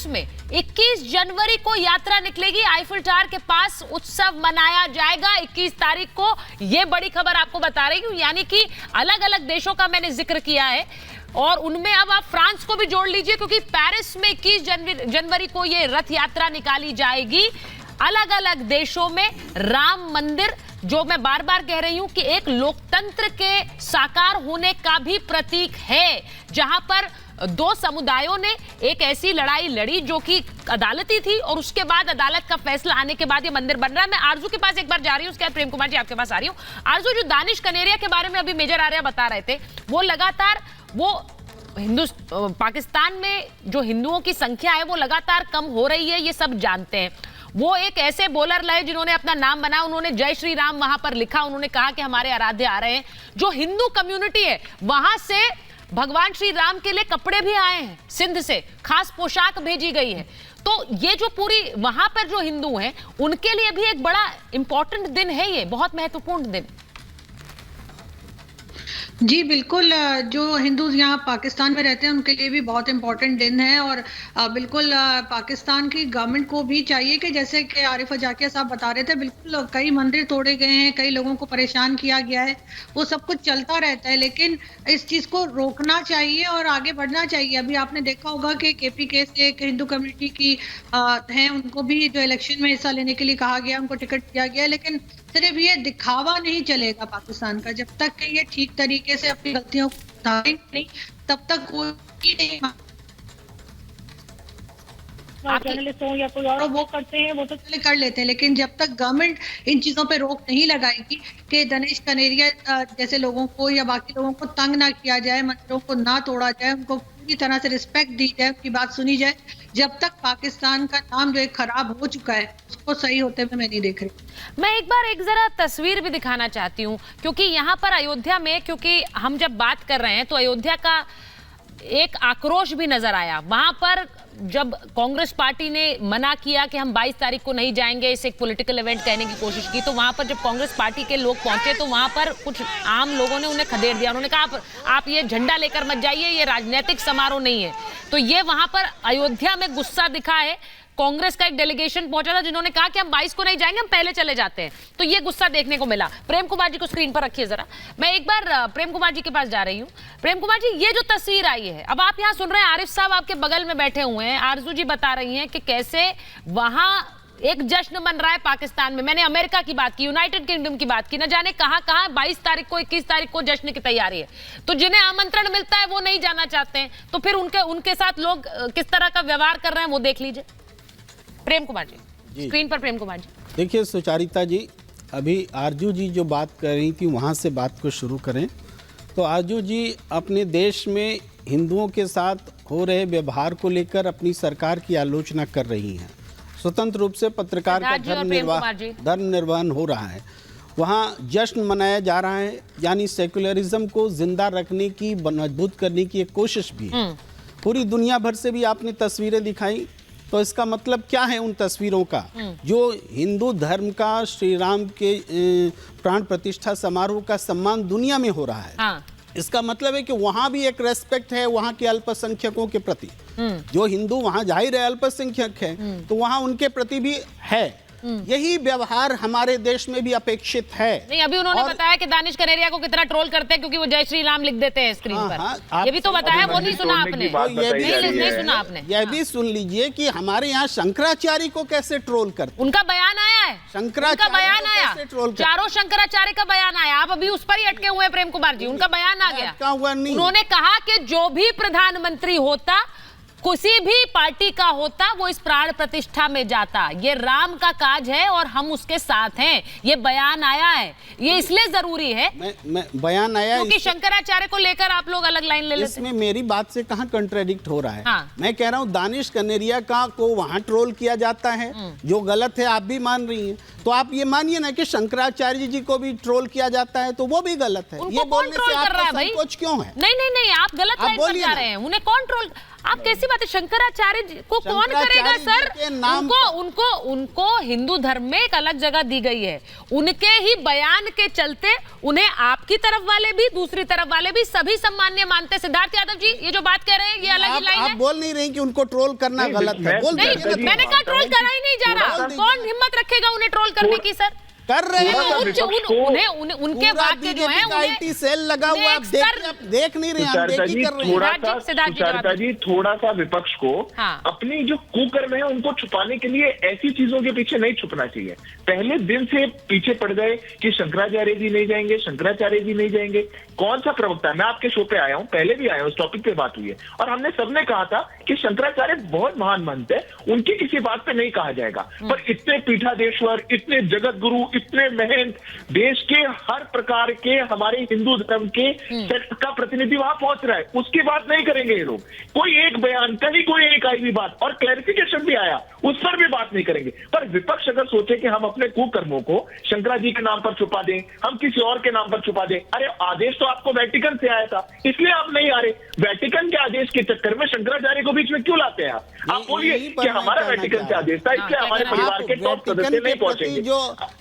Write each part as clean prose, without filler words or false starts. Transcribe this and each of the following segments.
Paris में 21 जनवरी को यात्रा निकलेगी, आईफिल टावर के पास उत्सव मनाया जाएगा 21 तारीख को। यह बड़ी खबर आपको बता रही हूं, यानी कि अलग अलग देशों का मैंने जिक्र किया है और उनमें अब आप फ्रांस को भी जोड़ लीजिए, क्योंकि पेरिस में 21 जनवरी को यह रथ यात्रा निकाली जाएगी। अलग अलग देशों में राम मंदिर, जो मैं बार बार कह रही हूं कि एक लोकतंत्र के साकार होने का भी प्रतीक है, जहां पर दो समुदायों ने एक ऐसी लड़ाई लड़ी जो कि अदालती थी और उसके बाद अदालत का फैसला आने के बाद ये मंदिर बन रहा है। मैं आरजू के पास एक बार जा रही हूं, उसके बाद प्रेम कुमार जी आपके पास आ रही हूं। आरजू, जो दानिश कनेरिया के बारे में अभी मेजर आर्या बता रहे थे, वो लगातार पाकिस्तान में जो हिंदुओं की संख्या है वो लगातार कम हो रही है, ये सब जानते हैं। वो एक ऐसे बॉलर रहे जिन्होंने अपना नाम बनाया, उन्होंने जय श्री राम वहां पर लिखा, उन्होंने कहा कि हमारे आराध्य आ रहे हैं। जो हिंदू कम्युनिटी है वहां से भगवान श्री राम के लिए कपड़े भी आए हैं, सिंध से खास पोशाक भेजी गई है। तो ये जो पूरी वहां पर जो हिंदू हैं उनके लिए भी एक बड़ा इंपॉर्टेंट दिन है, ये बहुत महत्वपूर्ण दिन। जी बिल्कुल, जो हिंदू यहाँ पाकिस्तान में रहते हैं उनके लिए भी बहुत इम्पोर्टेंट दिन है और बिल्कुल पाकिस्तान की गवर्नमेंट को भी चाहिए कि जैसे कि आरिफ जाकिया साहब बता रहे थे, बिल्कुल कई मंदिर तोड़े गए हैं, कई लोगों को परेशान किया गया है, वो सब कुछ चलता रहता है, लेकिन इस चीज़ को रोकना चाहिए और आगे बढ़ना चाहिए। अभी आपने देखा होगा कि KPK से एक हिंदू कम्युनिटी की हैं, उनको भी जो इलेक्शन में हिस्सा लेने के लिए कहा गया, उनको टिकट दिया गया, लेकिन सिर्फ ये दिखावा नहीं चलेगा पाकिस्तान का। जब तक कि ये ठीक तरीके से अपनी गलतियों को सुधारेंगे नहीं, तब तक कोई नहीं। जर्नलिस्ट हो या कोई और वो करते हैं, वो तो चले कर लेते हैं, लेकिन जब तक गवर्नमेंट इन चीजों पे रोक नहीं लगाएगी कि दानिश कनेरिया जैसे लोगों को या बाकी लोगों को तंग ना किया जाए, मंदिरों को ना तोड़ा जाए, उनको पूरी तरह से रिस्पेक्ट दी जाए, उनकी बात सुनी जाए, जब तक पाकिस्तान का नाम जो एक खराब हो चुका है उसको सही होते हुए मैं नहीं देख रही। मैं एक बार एक जरा तस्वीर भी दिखाना चाहती हूँ, क्योंकि यहाँ पर अयोध्या में, क्योंकि हम जब बात कर रहे हैं तो अयोध्या का एक आक्रोश भी नजर आया। वहां पर जब कांग्रेस पार्टी ने मना किया कि हम 22 तारीख को नहीं जाएंगे, इसे एक पॉलिटिकल इवेंट कहने की कोशिश की, तो वहां पर जब कांग्रेस पार्टी के लोग पहुंचे तो वहां पर कुछ आम लोगों ने उन्हें खदेड़ दिया। उन्होंने कहा आप ये झंडा लेकर मत जाइए, ये राजनीतिक समारोह नहीं है। तो ये वहां पर अयोध्या में गुस्सा दिखा है। कांग्रेस का एक डेलीगेशन पहुंचा था जिन्होंने कहा कि हम 22 को नहीं जाएंगे, हम पहले चले जाते हैं। तो ये गुस्सा देखने को मिला। प्रेम कुमार जी को स्क्रीन पर रखिए जरा, मैं एक बार प्रेम कुमार जी के पास जा रही हूं। प्रेम कुमार जी, ये जो तस्वीर आई है, अब आप यहां सुन रहे हैं, आरिफ साहब आपके बगल में बैठे हुए हैं, आरजू जी बता रही हैं कि कैसे वहां एक जश्न मन रहा है पाकिस्तान में। मैंने अमेरिका की बात की, यूनाइटेड किंगडम की बात की, न जाने कहां 22 तारीख को 21 तारीख को जश्न की तैयारी है। तो जिन्हें आमंत्रण मिलता है वो नहीं जाना चाहते हैं, तो फिर उनके साथ लोग किस तरह का व्यवहार कर रहे हैं वो देख लीजिए। प्रेम कुमार जी, स्क्रीन पर प्रेम कुमार जी। देखिए सुचारिता जी, अभी आरजू जी जो बात कर रही थी वहाँ से बात को शुरू करें तो आरजू जी अपने देश में हिंदुओं के साथ हो रहे व्यवहार को लेकर अपनी सरकार की आलोचना कर रही हैं। स्वतंत्र रूप से पत्रकार का धर्म निर्वहन हो रहा है, वहाँ जश्न मनाया जा रहा है, यानी सेकुलरिज्म को जिंदा रखने की, मजबूत करने की एक कोशिश भी है। पूरी दुनिया भर से भी आपने तस्वीरें दिखाई, तो इसका मतलब क्या है उन तस्वीरों का? जो हिंदू धर्म का, श्री राम के प्राण प्रतिष्ठा समारोह का सम्मान दुनिया में हो रहा है। हाँ। इसका मतलब है कि वहाँ भी एक रेस्पेक्ट है वहाँ के अल्पसंख्यकों के प्रति। जो हिंदू वहाँ जाहिर है अल्पसंख्यक है, तो वहाँ उनके प्रति भी है। यही व्यवहार हमारे देश में भी अपेक्षित है। नहीं, अभी उन्होंने बताया कि दानिश कनेरिया को कितना ट्रोल करते हैं क्योंकि वो जय श्री राम लिख देते हैं स्क्रीन पर। ये भी तो बताया, वो नहीं सुना आपने? नहीं सुना आपने? यह भी सुन लीजिए कि हमारे यहाँ शंकराचार्य को कैसे ट्रोल करते। उनका बयान आया है, शंकराचार्य का बयान आया, चारों शंकराचार्य का बयान आया। आप अभी उस पर ही अटके हुए हैं प्रेम कुमार जी। उनका बयान आ गया, उन्होंने कहा कि जो भी प्रधानमंत्री होता, किसी भी पार्टी का होता, वो इस प्राण प्रतिष्ठा में जाता। ये राम का काज है और हम उसके साथ हैं। ये बयान आया है, ये इसलिए जरूरी है बयान आया क्योंकि शंकराचार्य को लेकर आप लोग अलग लाइन ले लेते हैं। इसमें मेरी बात से कहां कंट्राडिक्ट हो रहा है? हाँ। मैं कह रहा हूं दानिश कनेरिया को वहां ट्रोल किया जाता है, जो गलत है आप भी मान रही हैं, तो आप ये मानिए ना कि शंकराचार्य जी को भी ट्रोल किया जाता है, तो वो भी गलत है। ये बोलने से आपको संकोच क्यों है? नहीं, आप गलत लाइन पर जा रहे हैं। उन्हें कौन ट्रोल? आप कैसी बात है, शंकराचार्य जी को कौन करेगा सर? उनको हिंदू धर्म में एक अलग जगह दी गई है, उनके ही बयान के चलते उन्हें आपकी तरफ वाले भी दूसरी तरफ वाले भी सभी सम्मान्य मानते। सिद्धार्थ यादव जी ये जो बात कह रहे हैं ये अलग ही लाइन है। आप बोल नहीं रहे कि उनको ट्रोल करना गलत है, बोल नहीं, मैंने कहा ट्रोल करा ही नहीं जा रहा, कौन हिम्मत रखेगा उन्हें ट्रोल करने की सर? कर रहे हैं उनके वाक्य जो है आईटी सेल लगा हुआ, आप देख नहीं रहे, हम देख ही कर रहे हैं। जी थोड़ा सा विपक्ष को अपनी जो कुकर्म है उनको छुपाने के लिए ऐसी चीजों के पीछे नहीं छुपना चाहिए। पहले दिन से पीछे पड़ गए कि शंकराचार्य जी नहीं जाएंगे, शंकराचार्य जी नहीं जाएंगे। कौन सा प्रवक्ता है? मैं आपके शो पे आया हूं, पहले भी आया हूं, उस टॉपिक पे बात हुई है और हमने सबने कहा था कि शंकराचार्य बहुत महान महंत है, उनकी किसी बात पे नहीं कहा जाएगा। पर इतने पीठाधीश्वर, इतने जगत गुरु, इतने महंत, देश के हर प्रकार के हमारे हिंदू धर्म के सेक्ट का प्रतिनिधि वहां पहुंच रहा है, उसकी बात नहीं करेंगे ये लोग। कोई एक बयान, कहीं कोई एक आई भी बात और क्लैरिफिकेशन भी आया, उस पर भी बात नहीं करेंगे। पर विपक्ष अगर सोचे कि हम अपने कुकर्मों को शंकरा जी के नाम पर छुपा दें, हम किसी और के नाम पर छुपा दें, अरे आदेश तो आपको वेटिकन से आया था, इसलिए आप नहीं आ रहे। वेटिकन के आदेश के चक्कर में शंकराचार्य को बीच में क्यों लाते हैं आप बोलिए कि हमारा वेटिकन से आदेश था, इसलिए हमारे परिवार के टॉप सदस्य नहीं पहुंचेंगे।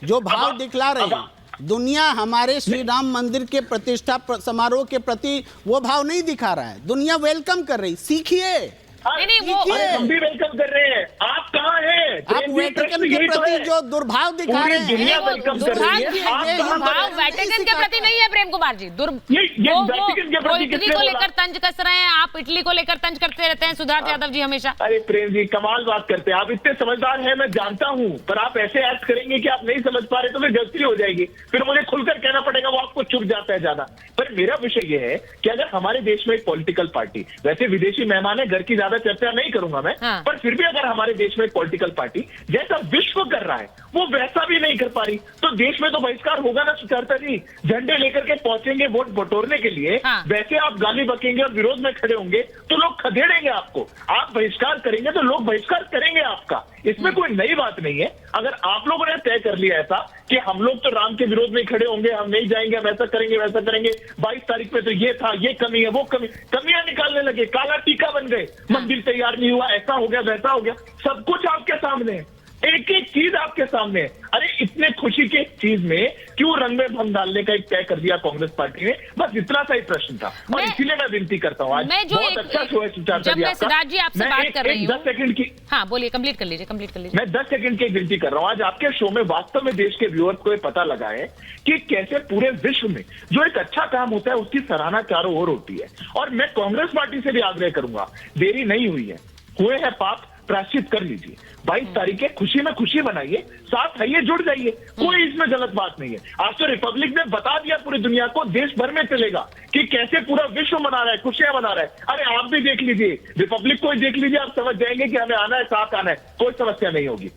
जो भाव दिखला रहे हैं, दुनिया हमारे श्री राम मंदिर के प्रतिष्ठा समारोह के प्रति वो भाव नहीं दिखा रहा है, दुनिया वेलकम कर रही। सीखिए, हम भी वेलकम कर रहे हैं। आप कहाँ हैं? आप वेटिकन के प्रति जो दुर्भाव दिखा रहे हैं, दुनिया वेलकम कर रही है। दुर्भाव वेटिकन के प्रति नहीं है प्रेम कुमार जी, वो इटली को लेकर तंज कस रहे हैं, आप इटली को लेकर तंज करते रहते हैं सुधार्थ यादव जी हमेशा। अरे प्रेम जी कमाल बात करते हैं आप, इतने समझदार हैं मैं जानता हूं, पर आप ऐसे एक्ट करेंगे कि आप नहीं समझ पा रहे तो फिर गलती हो जाएगी, फिर मुझे खुलकर कहना पड़ेगा, वो आपको चुप जाता है ज्यादा। पर मेरा विषय यह है कि अगर हमारे देश में एक पॉलिटिकल पार्टी, वैसे विदेशी मेहमान है, घर की ज्यादा चर्चा नहीं करूंगा मैं, पर फिर भी अगर हमारे देश में एक पॉलिटिकल पार्टी जैसा विश्व कर रहा है वो वैसा भी नहीं कर पा रही, तो देश में तो बहिष्कार होगा ना सुचारता जी। झंडे लेकर के पहुंचेंगे वोट बटोरने के लिए, वैसे आप गाली बकेंगे और विरोध में खड़े होंगे तो लोग खदेड़ेंगे आपको। आप बहिष्कार करेंगे तो लोग बहिष्कार करेंगे आपका, इसमें कोई नई बात नहीं है। अगर आप लोगों ने तय कर लिया ऐसा कि हम लोग तो राम के विरोध में खड़े होंगे, हम नहीं जाएंगे, हम ऐसा करेंगे वैसा करेंगे, 22 तारीख पे तो ये था, ये कमी है, वो कमियां निकालने लगे, काला टीका बन गए, मंदिर तैयार नहीं हुआ, ऐसा हो गया वैसा हो गया, सब कुछ आपके सामने है, एक एक चीज आपके सामने है। अरे इतने खुशी के चीज में क्यों रंग में भंग डालने का एक तय कर दिया कांग्रेस पार्टी ने? बस इतना सा ही प्रश्न था और इसीलिए मैं विनती करता हूँ, आज बहुत अच्छा शो है सुचारता जी आपका। आपसे बात कर रही हूं 10 सेकंड की, हाँ बोलिए, कंप्लीट कर लीजिए। मैं 10 सेकंड की विनती कर रहा हूँ। आज आपके शो में वास्तव में देश के व्यूअर्स को ये पता लगा है कि कैसे पूरे विश्व में जो एक अच्छा काम होता है उसकी सराहना चारों ओर होती है। और मैं कांग्रेस पार्टी से भी आग्रह करूंगा, देरी नहीं हुई है, हुए हैं पाप, प्रायश्चित कर लीजिए। 22 तारीख है, खुशी में खुशी बनाइए, साथ आइए, जुड़ जाइए, कोई इसमें गलत बात नहीं है। आज तो रिपब्लिक ने बता दिया पूरी दुनिया को, देश भर में चलेगा कि कैसे पूरा विश्व मना रहा है, खुशियां मना रहा है। अरे आप भी देख लीजिए, रिपब्लिक को ही देख लीजिए, आप समझ जाएंगे कि हमें आना है, साथ आना है, कोई समस्या नहीं होगी।